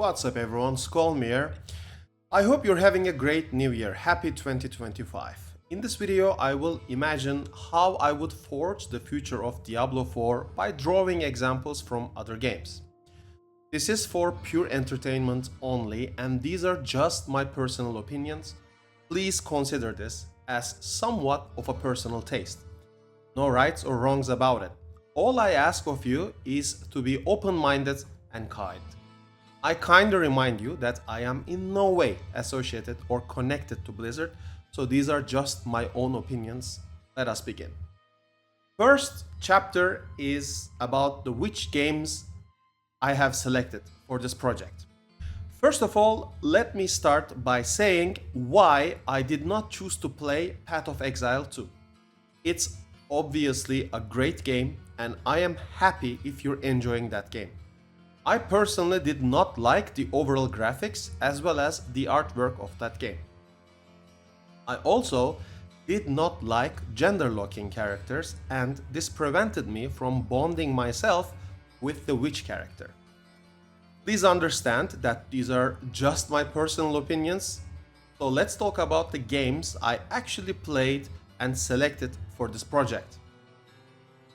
What's up everyone, SKULM here. I hope you're having a great new year. Happy 2025. In this video, I will imagine how I would forge the future of Diablo 4 by drawing examples from other games. This is for pure entertainment only, and these are just my personal opinions. Please consider this as somewhat of a personal taste. No rights or wrongs about it. All I ask of you is to be open-minded and kind. I kinda remind you that I am in no way associated or connected to Blizzard, so these are just my own opinions. Let us begin. First chapter is about which games I have selected for this project. First of all, let me start by saying why I did not choose to play Path of Exile 2. It's obviously a great game, and I am happy if you're enjoying that game. I personally did not like the overall graphics as well as the artwork of that game. I also did not like gender locking characters, and this prevented me from bonding myself with the witch character. Please understand that these are just my personal opinions, so let's talk about the games I actually played and selected for this project.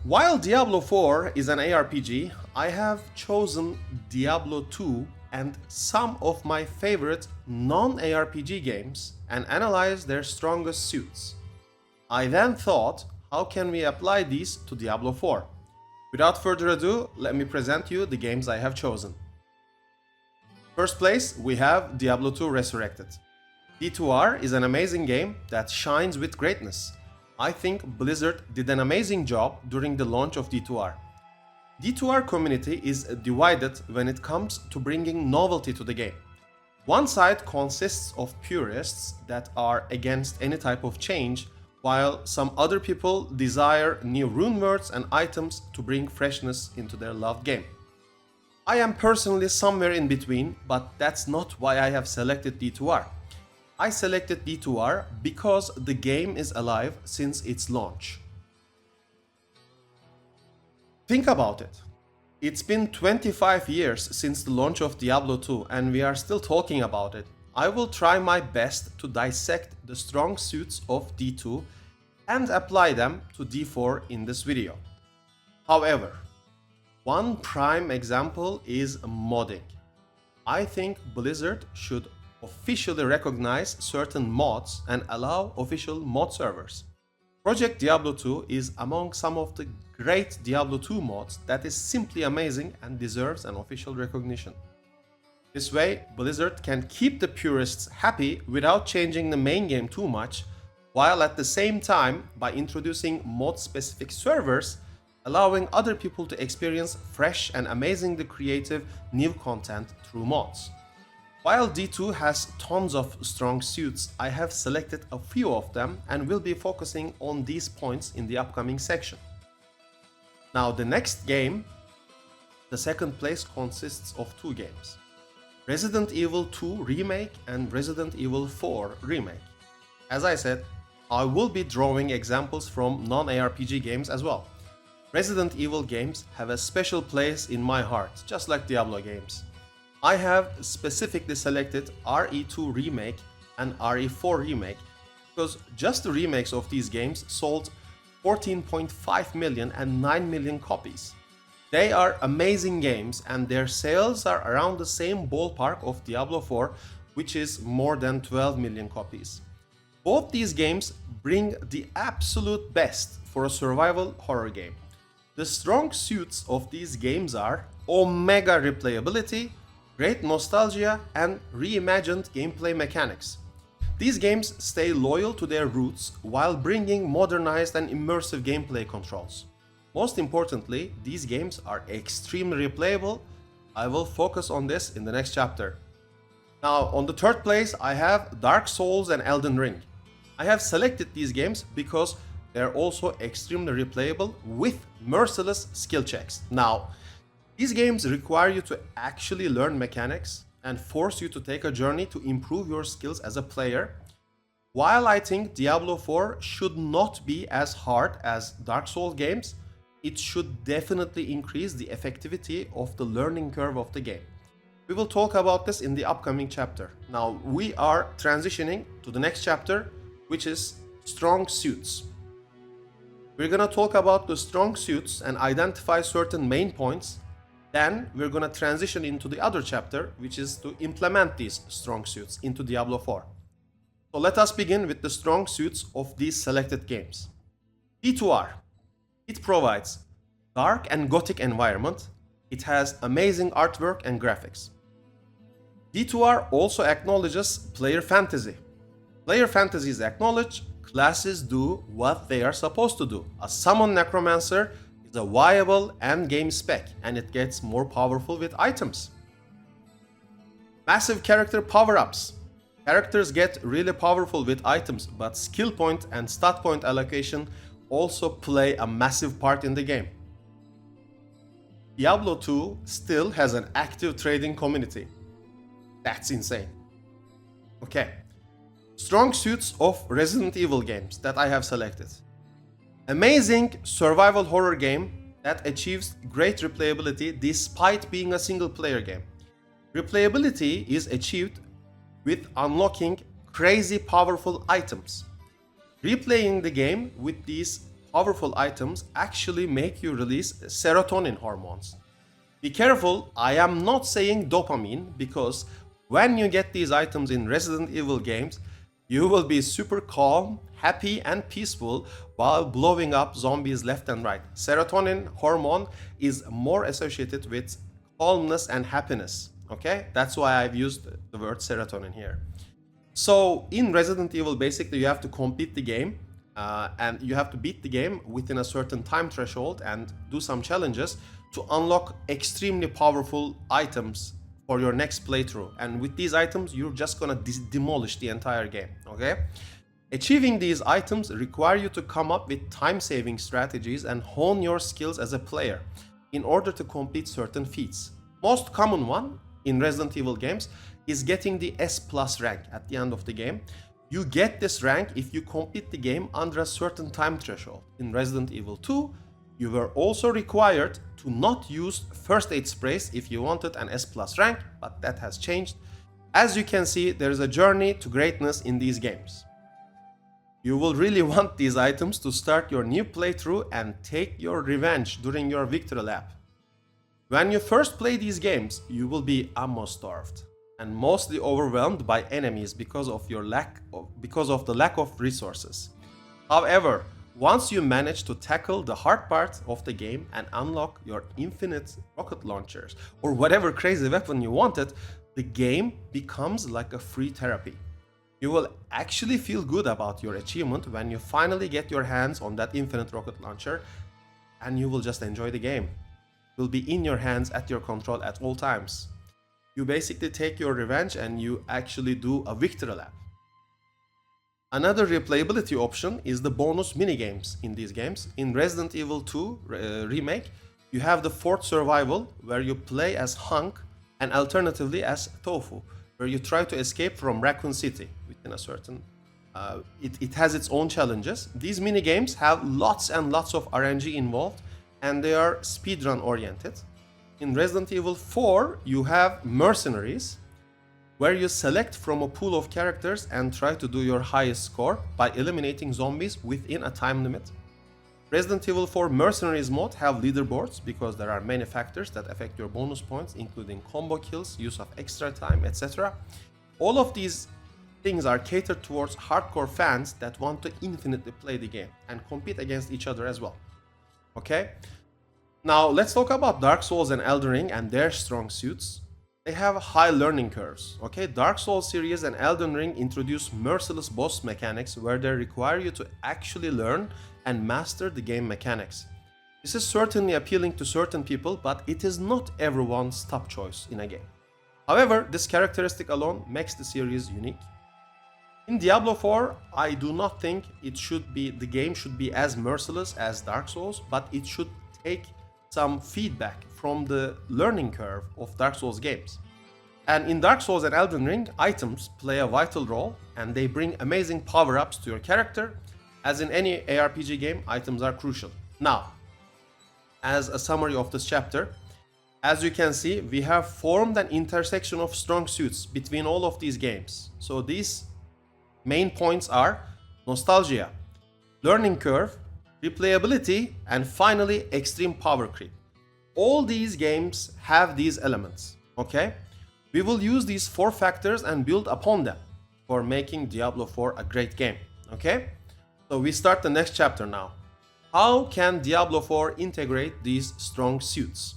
While Diablo 4 is an ARPG, I have chosen Diablo 2 and some of my favorite non-ARPG games and analyzed their strongest suits. I then thought, how can we apply these to Diablo 4? Without further ado, let me present you the games I have chosen. First place, we have Diablo 2 Resurrected. D2R is an amazing game that shines with greatness. I think Blizzard did an amazing job during the launch of D2R. D2R community is divided when it comes to bringing novelty to the game. One side consists of purists that are against any type of change, while some other people desire new rune words and items to bring freshness into their loved game. I am personally somewhere in between, but that's not why I have selected D2R. I selected D2R because the game is alive since its launch. Think about it. It's been 25 years since the launch of Diablo 2 and we are still talking about it. I will try my best to dissect the strong suits of D2 and apply them to D4 in this video. However, one prime example is modding. I think Blizzard should officially recognize certain mods and allow official mod servers. Project Diablo 2 is among some of the great Diablo 2 mods that is simply amazing and deserves an official recognition. This way, Blizzard can keep the purists happy without changing the main game too much, while at the same time, by introducing mod-specific servers, allowing other people to experience fresh and amazingly creative new content through mods. While D2 has tons of strong suits, I have selected a few of them and will be focusing on these points in the upcoming section. Now the next game, the second place consists of two games. Resident Evil 2 Remake and Resident Evil 4 Remake. As I said, I will be drawing examples from non-ARPG games as well. Resident Evil games have a special place in my heart, just like Diablo games. I have specifically selected RE2 Remake and RE4 Remake because just the remakes of these games sold 14.5 million and 9 million copies. They are amazing games and their sales are around the same ballpark of Diablo 4, which is more than 12 million copies. Both these games bring the absolute best for a survival horror game. The strong suits of these games are omega replayability, great nostalgia, and reimagined gameplay mechanics. These games stay loyal to their roots while bringing modernized and immersive gameplay controls. Most importantly, these games are extremely replayable. I will focus on this in the next chapter. Now, on the third place, I have Dark Souls and Elden Ring. I have selected these games because they're also extremely replayable with merciless skill checks. Now, these games require you to actually learn mechanics and force you to take a journey to improve your skills as a player. While I think Diablo 4 should not be as hard as Dark Souls games, it should definitely increase the effectivity of the learning curve of the game. We will talk about this in the upcoming chapter. Now we are transitioning to the next chapter, which is strong suits. We're gonna talk about the strong suits and identify certain main points. Then we're gonna transition into the other chapter, which is to implement these strong suits into Diablo 4. So let us begin with the strong suits of these selected games. D2R. It provides dark and gothic environment. It has amazing artwork and graphics. D2R also acknowledges player fantasy. Player fantasy is acknowledged, classes do what they are supposed to do. A summon Necromancer is a viable endgame spec and it gets more powerful with items. Massive character power-ups. Characters get really powerful with items, but skill point and stat point allocation also play a massive part in the game. Diablo 2 still has an active trading community. That's insane. Okay. Strong suits of Resident Evil games that I have selected. Amazing survival horror game that achieves great replayability despite being a single player game. Replayability is achieved with unlocking crazy powerful items. Replaying the game with these powerful items actually make you release serotonin hormones. Be careful, I am not saying dopamine, because when you get these items in Resident Evil games, you will be super calm, happy and peaceful while blowing up zombies left and right. Serotonin hormone is more associated with calmness and happiness. Okay, that's why I've used the word serotonin here. So in Resident Evil, basically you have to complete the game and you have to beat the game within a certain time threshold and do some challenges to unlock extremely powerful items for your next playthrough. And with these items, you're just gonna demolish the entire game, okay? Achieving these items require you to come up with time-saving strategies and hone your skills as a player in order to complete certain feats. Most common one in Resident Evil games is getting the S+ rank at the end of the game. You get this rank if you complete the game under a certain time threshold. In Resident Evil 2, you were also required to not use first aid sprays if you wanted an S+ rank, but that has changed. As you can see, there is a journey to greatness in these games. You will really want these items to start your new playthrough and take your revenge during your victory lap. When you first play these games, you will be ammo starved and mostly overwhelmed by enemies because of the lack of resources. However, once you manage to tackle the hard part of the game and unlock your infinite rocket launchers or whatever crazy weapon you wanted, the game becomes like a free therapy. You will actually feel good about your achievement when you finally get your hands on that infinite rocket launcher, and you will just enjoy the game. It will be in your hands at your control at all times. You basically take your revenge and you actually do a victory lap. Another replayability option is the bonus minigames in these games. In Resident Evil 2 Remake, you have the Fort Survival, where you play as Hunk and alternatively as Tofu, where you try to escape from Raccoon City within a certain... It has its own challenges. These minigames have lots and lots of RNG involved, and they are speedrun oriented. In Resident Evil 4, you have Mercenaries, where you select from a pool of characters and try to do your highest score by eliminating zombies within a time limit. Resident Evil 4 Mercenaries mode have leaderboards because there are many factors that affect your bonus points, including combo kills, use of extra time, etc. All of these things are catered towards hardcore fans that want to infinitely play the game and compete against each other as well. Okay? Now let's talk about Dark Souls and Elden Ring and their strong suits. They have high learning curves, okay? Dark Souls series and Elden Ring introduce merciless boss mechanics where they require you to actually learn and master the game mechanics. This is certainly appealing to certain people, but it is not everyone's top choice in a game. However, this characteristic alone makes the series unique. In Diablo 4, I do not think the game should be as merciless as Dark Souls, but it should take some feedback from the learning curve of Dark Souls games. And in Dark Souls and Elden Ring, items play a vital role and they bring amazing power-ups to your character. As in any ARPG game, items are crucial. Now, as a summary of this chapter, As you can see, we have formed an intersection of strong suits between all of these games. So these main points are nostalgia, learning curve, replayability, and finally extreme power creep. All these games have these elements, okay? We will use these 4 factors and build upon them for making Diablo 4 a great game, okay? So we start the next chapter now. How can Diablo 4 integrate these strong suits?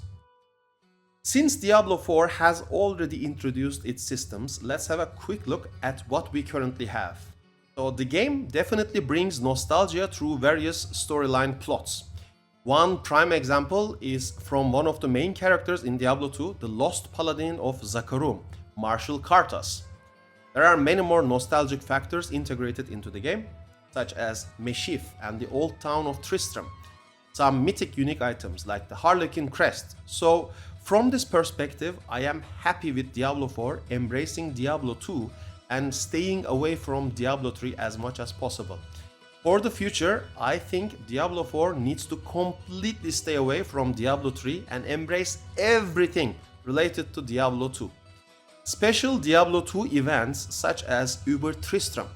Since Diablo 4 has already introduced its systems, let's have a quick look at what we currently have. So the game definitely brings nostalgia through various storyline plots. One prime example is from one of the main characters in Diablo 2, the Lost Paladin of Zakarum, Marshal Kartas. There are many more nostalgic factors integrated into the game, such as Meshif and the old town of Tristram, some mythic unique items like the Harlequin crest. So from this perspective, I am happy with Diablo 4 embracing Diablo 2 and staying away from Diablo 3 as much as possible. For the future, I think Diablo 4 needs to completely stay away from Diablo 3 and embrace everything related to Diablo 2. Special Diablo 2 events such as Uber Tristram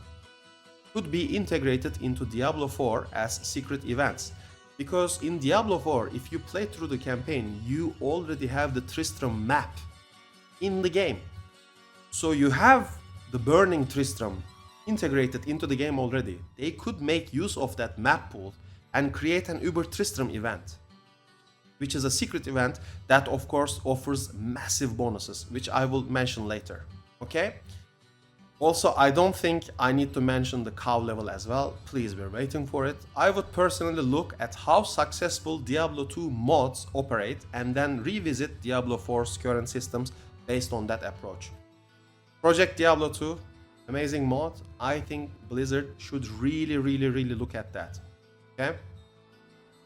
could be integrated into Diablo 4 as secret events. Because in Diablo 4, if you play through the campaign, you already have the Tristram map in the game. So you have the Burning Tristram integrated into the game already. They could make use of that map pool and create an Uber Tristram event, which is a secret event that of course offers massive bonuses, which I will mention later, okay? Also, I don't think I need to mention the cow level as well. Please, we're waiting for it. I would personally look at how successful Diablo 2 mods operate and then revisit Diablo 4's current systems based on that approach. Project Diablo 2, amazing mod. I think Blizzard should really look at that. Okay?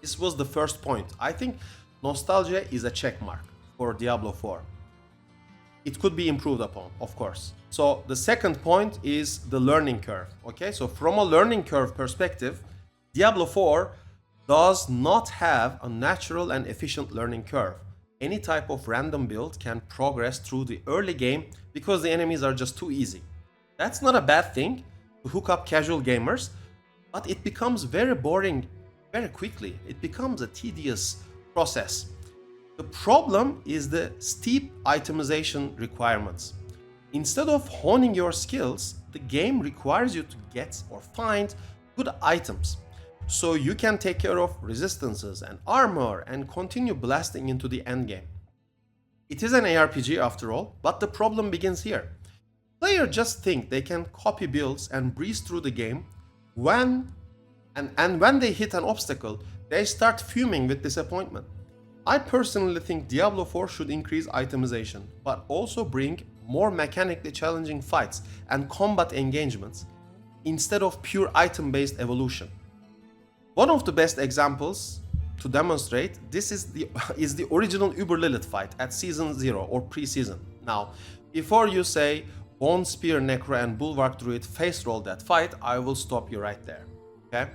This was the first point. I think nostalgia is a check mark for Diablo 4. It could be improved upon, of course. So the second point is the learning curve. Okay, so from a learning curve perspective, Diablo 4 does not have a natural and efficient learning curve. Any type of random build can progress through the early game because the enemies are just too easy. That's not a bad thing to hook up casual gamers, but it becomes very boring very quickly. It becomes a tedious process. The problem is the steep itemization requirements. Instead of honing your skills, the game requires you to get or find good items, so you can take care of resistances and armor and continue blasting into the endgame. It is an ARPG after all, but the problem begins here. Players just think they can copy builds and breeze through the game when they hit an obstacle, they start fuming with disappointment. I personally think Diablo 4 should increase itemization, but also bring more mechanically challenging fights and combat engagements instead of pure item-based evolution. One of the best examples to demonstrate this is the original Uber Lilith fight at Season 0 or pre-season. Now, before you say Bone Spear Necro and Bulwark Druid face roll that fight, I will stop you right there. Okay?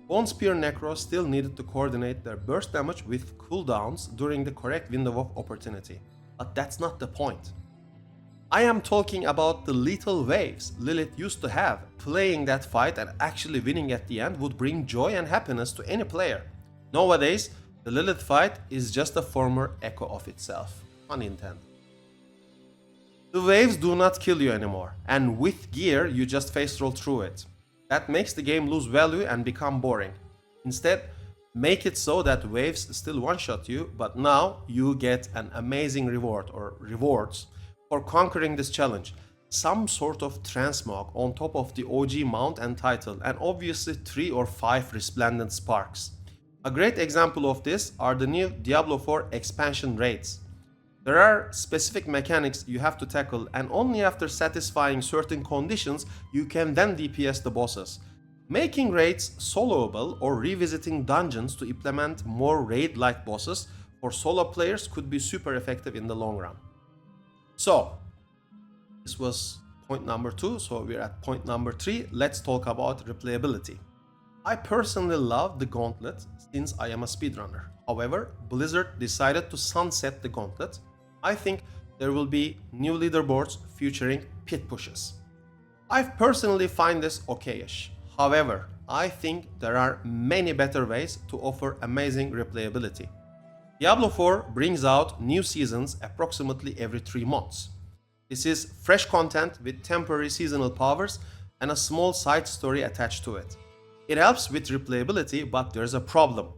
Bone Spear Necro still needed to coordinate their burst damage with cooldowns during the correct window of opportunity. But that's not the point. I am talking about the lethal waves Lilith used to have. Playing that fight and actually winning at the end would bring joy and happiness to any player. Nowadays, the Lilith fight is just a former echo of itself. Pun intended. The waves do not kill you anymore, and with gear you just face roll through it. That makes the game lose value and become boring. Instead, make it so that waves still one-shot you, but now you get an amazing reward or rewards for conquering this challenge. Some sort of transmog on top of the OG mount and title, and obviously 3 or 5 resplendent sparks. A great example of this are the new Diablo 4 expansion raids. There are specific mechanics you have to tackle, and only after satisfying certain conditions you can then DPS the bosses. Making raids soloable or revisiting dungeons to implement more raid-like bosses for solo players could be super effective in the long run. So, this was point number 2, so we're at point number 3. Let's talk about replayability. I personally love the Gauntlet since I am a speedrunner. However, Blizzard decided to sunset the gauntlet. I think there will be new leaderboards featuring pit pushes. I personally find this okayish. However, I think there are many better ways to offer amazing replayability. Diablo 4 brings out new seasons approximately every 3 months. This is fresh content with temporary seasonal powers and a small side story attached to it. It helps with replayability, but there's a problem.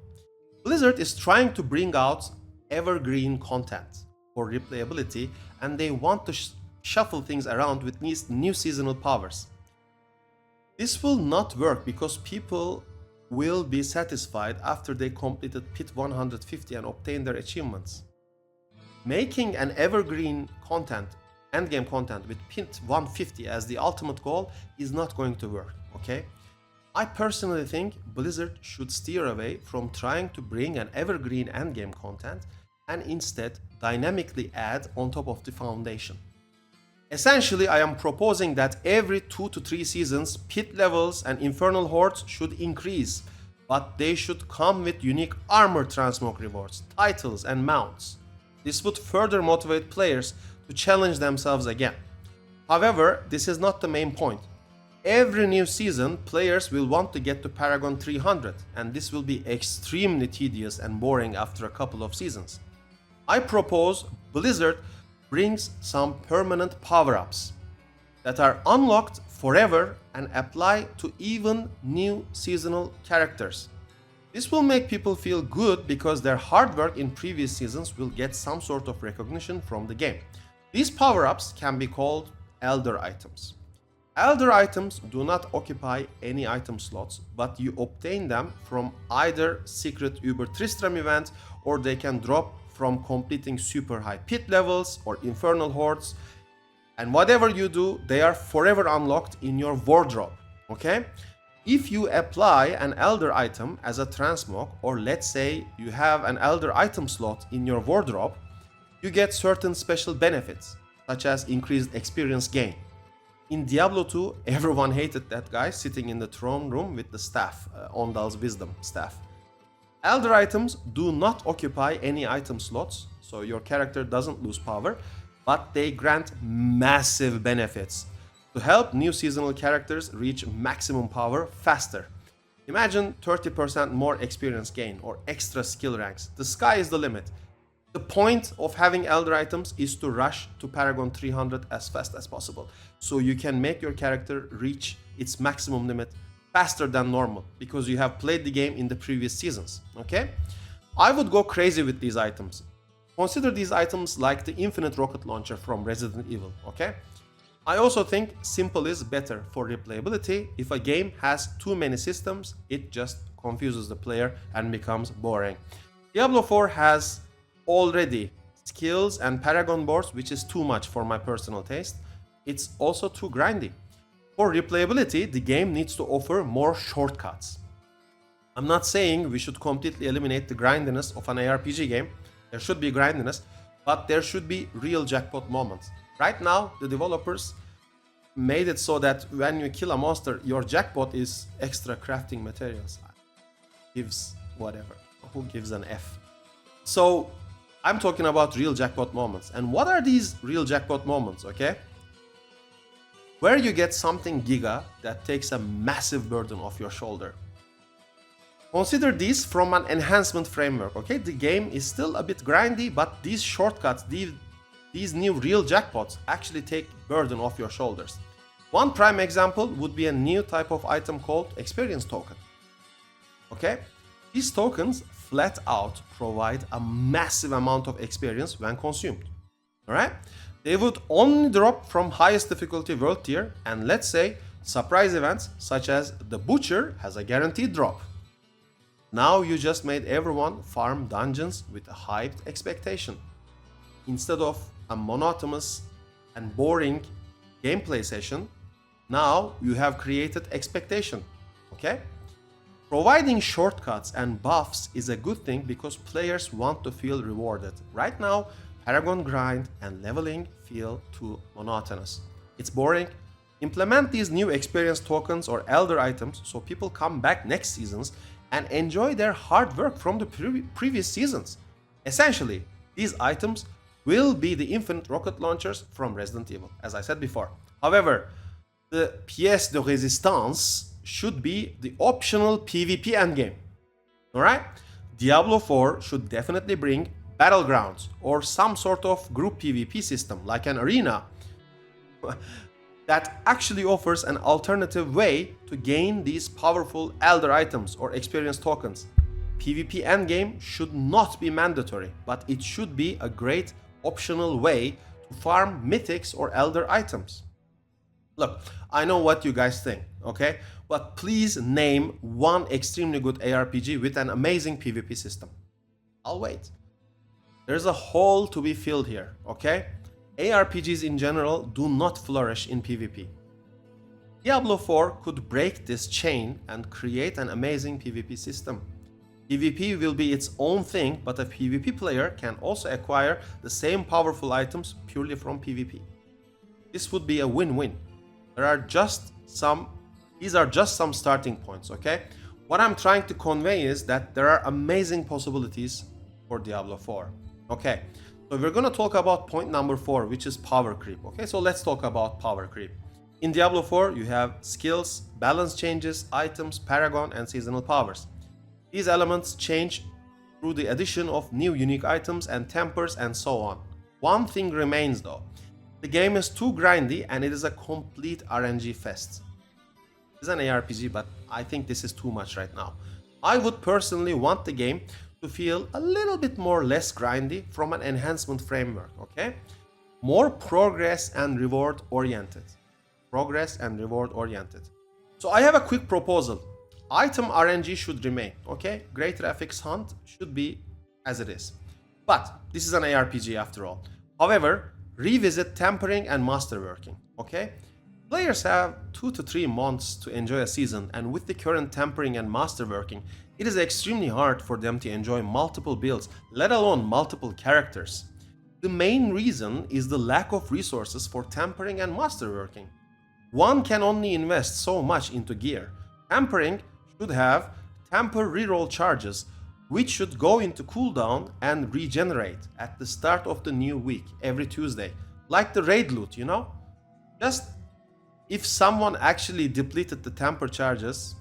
Blizzard is trying to bring out evergreen content for replayability, and they want to shuffle things around with these new seasonal powers. This will not work because people will be satisfied after they completed Pit 150 and obtained their achievements. Making an evergreen content, endgame content with Pit 150 as the ultimate goal is not going to work, okay? I personally think Blizzard should steer away from trying to bring an evergreen endgame content and instead dynamically add on top of the foundation. Essentially, I am proposing that every 2 to 3 seasons, pit levels and infernal hordes should increase, but they should come with unique armor transmog rewards, titles and mounts. This would further motivate players to challenge themselves again. However, this is not the main point. Every new season, players will want to get to Paragon 300, and this will be extremely tedious and boring after a couple of seasons. I propose Blizzard brings some permanent power-ups that are unlocked forever and apply to even new seasonal characters. This will make people feel good because their hard work in previous seasons will get some sort of recognition from the game. These power-ups can be called Elder items. Elder items do not occupy any item slots, but you obtain them from either secret Uber Tristram event, or they can drop from completing super high pit levels or infernal hordes. And whatever you do, they are forever unlocked in your wardrobe, okay? If you apply an Elder item as a transmog, or let's say you have an Elder item slot in your wardrobe, you get certain special benefits, such as increased experience gain. In Diablo 2, everyone hated that guy sitting in the throne room with the staff, Ondal's wisdom staff. Elder items do not occupy any item slots, so your character doesn't lose power, but they grant massive benefits to help new seasonal characters reach maximum power faster. Imagine 30% more experience gain or extra skill ranks. The sky is the limit. The point of having Elder items is to rush to Paragon 300 as fast as possible, so you can make your character reach its maximum limit faster than normal, because you have played the game in the previous seasons, okay? I would go crazy with these items. Consider these items like the infinite rocket launcher from Resident Evil, okay? I also think simple is better for replayability. If a game has too many systems, it just confuses the player and becomes boring. Diablo 4 has already skills and paragon boards, which is too much for my personal taste. It's also too grindy. For replayability, the game needs to offer more shortcuts. I'm not saying we should completely eliminate the grindiness of an ARPG game. There should be grindiness, but there should be real jackpot moments. Right now, the developers made it so that when you kill a monster, your jackpot is extra crafting materials. Gives whatever. Who gives an F? So I'm talking about real jackpot moments. And what are these real jackpot moments, okay? Where you get something giga that takes a massive burden off your shoulder. Consider these from an enhancement framework, okay? The game is still a bit grindy, but these shortcuts, these new real jackpots actually take burden off your shoulders. One prime example would be a new type of item called experience token. Okay? These tokens flat out provide a massive amount of experience when consumed. Alright? They would only drop from highest difficulty world tier, and let's say surprise events such as the Butcher has a guaranteed drop. Now you just made everyone farm dungeons with a hyped expectation. Instead of a monotonous and boring gameplay session, now you have created expectation, okay? Providing shortcuts and buffs is a good thing because players want to feel rewarded. Right now, Paragon grind and leveling feel too monotonous. It's boring. Implement these new experience tokens or elder items so people come back next seasons and enjoy their hard work from the previous seasons. Essentially, these items will be the infinite rocket launchers from Resident Evil, as I said before. However, the pièce de résistance should be the optional PvP endgame. Alright? Diablo 4 should definitely bring battlegrounds or some sort of group PvP system like an arena that actually offers an alternative way to gain these powerful elder items or experience tokens. PvP endgame should not be mandatory, but it should be a great optional way to farm mythics or elder items. Look, I know what you guys think, okay? But please name one extremely good ARPG with an amazing PvP system. I'll wait. There's a hole to be filled here, okay? ARPGs in general do not flourish in PvP. Diablo 4 could break this chain and create an amazing PvP system. PvP will be its own thing, but a PvP player can also acquire the same powerful items purely from PvP. This would be a win-win. These are just some starting points, okay? What I'm trying to convey is that there are amazing possibilities for Diablo 4. Okay, so we're gonna talk about point number 4, which is power creep. Okay, so let's talk about power creep. In Diablo 4, you have skills, balance changes, items, paragon, and seasonal powers. These elements change through the addition of new unique items and tempers and so on. One thing remains though. The game is too grindy and it is a complete RNG fest. It's an ARPG, but I think this is too much right now. I would personally want the game to feel a little bit more less grindy from an enhancement framework, okay? More progress and reward oriented. So I have a quick proposal. Item RNG should remain, okay? Great graphics hunt should be as it is. But this is an ARPG after all. However, revisit tempering and masterworking, okay? Players have 2 to 3 months to enjoy a season, and with the current tempering and masterworking, it is extremely hard for them to enjoy multiple builds, let alone multiple characters. The main reason is the lack of resources for tempering and masterworking. One can only invest so much into gear. Tempering should have temper reroll charges, which should go into cooldown and regenerate at the start of the new week every Tuesday, like the raid loot, you know? Just if someone actually depleted the temper charges,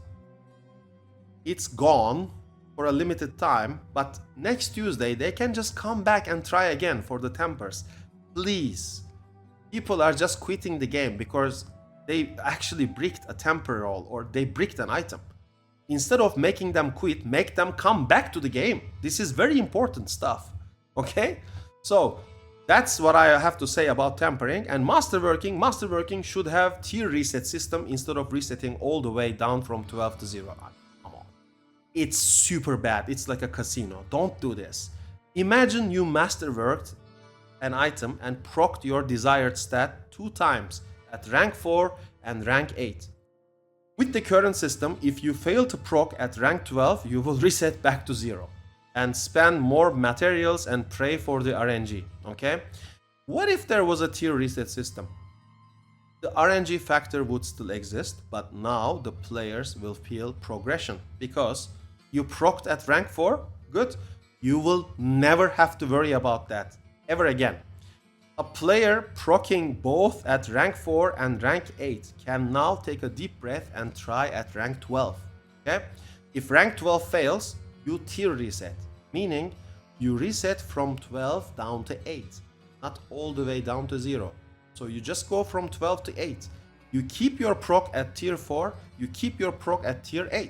it's gone for a limited time, but next Tuesday they can just come back and try again for the tempers. Please. People are just quitting the game because they actually bricked a temper roll or they bricked an item. Instead of making them quit, make them come back to the game. This is very important stuff, okay? So that's what I have to say about tempering. And masterworking. Masterworking should have tier reset system instead of resetting all the way down from 12 to 0. Come on. It's super bad. It's like a casino. Don't do this. Imagine you masterworked an item and procced your desired stat 2 times at rank 4 and rank 8. With the current system, if you fail to proc at rank 12, you will reset back to 0 and spend more materials and pray for the RNG, okay? What if there was a tier reset system? The RNG factor would still exist, but now the players will feel progression because you procced at rank 4, good, you will never have to worry about that ever again. A player proccing both at rank 4 and rank 8 can now take a deep breath and try at rank 12. Okay? If rank 12 fails, you tier reset, meaning you reset from 12 down to 8, not all the way down to 0. So you just go from 12 to 8. You keep your proc at tier 4, you keep your proc at tier 8.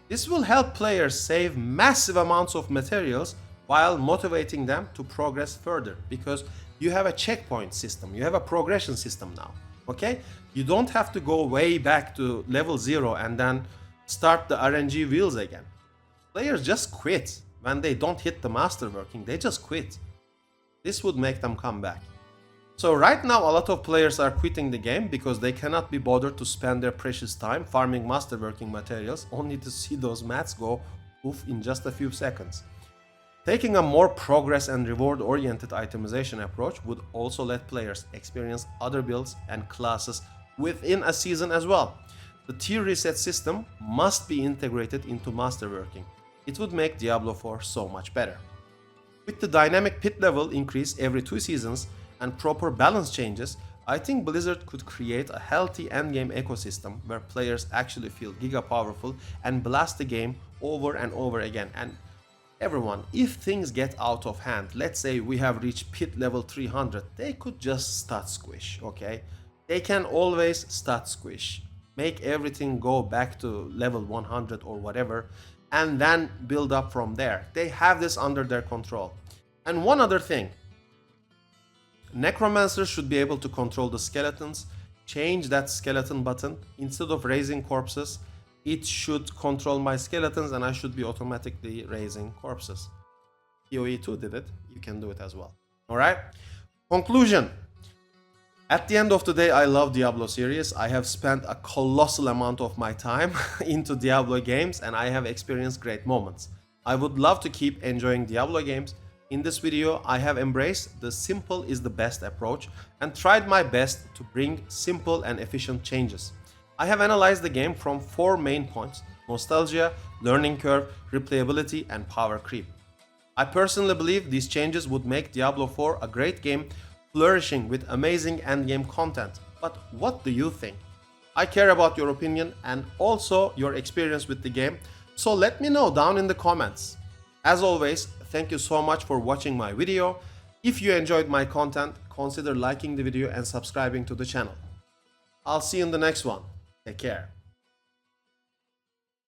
This will help players save massive amounts of materials while motivating them to progress further, because you have a checkpoint system, you have a progression system now, okay? You don't have to go way back to level 0 and then start the RNG wheels again. Players just quit when they don't hit the masterworking, they just quit. This would make them come back. So right now a lot of players are quitting the game because they cannot be bothered to spend their precious time farming masterworking materials only to see those mats go poof in just a few seconds. Taking a more progress and reward-oriented itemization approach would also let players experience other builds and classes within a season as well. The tier reset system must be integrated into masterworking. It would make Diablo 4 so much better. With the dynamic pit level increase every 2 seasons and proper balance changes, I think Blizzard could create a healthy endgame ecosystem where players actually feel giga powerful and blast the game over and over again. And everyone, if things get out of hand, let's say we have reached pit level 300, they could just stat squish, okay? They can always stat squish. Make everything go back to level 100 or whatever, and then build up from there. They have this under their control. And one other thing, Necromancer should be able to control the skeletons, change that skeleton button. Instead of raising corpses, it should control my skeletons and I should be automatically raising corpses. PoE 2 did it, you can do it as well. Alright? Conclusion. At the end of the day, I love Diablo series. I have spent a colossal amount of my time into Diablo games and I have experienced great moments. I would love to keep enjoying Diablo games. In this video, I have embraced the simple is the best approach and tried my best to bring simple and efficient changes. I have analyzed the game from 4 main points: nostalgia, learning curve, replayability, and power creep. I personally believe these changes would make Diablo 4 a great game, flourishing with amazing endgame content. But what do you think? I care about your opinion and also your experience with the game, so let me know down in the comments. As always, thank you so much for watching my video. If you enjoyed my content, consider liking the video and subscribing to the channel. I'll see you in the next one. Take care.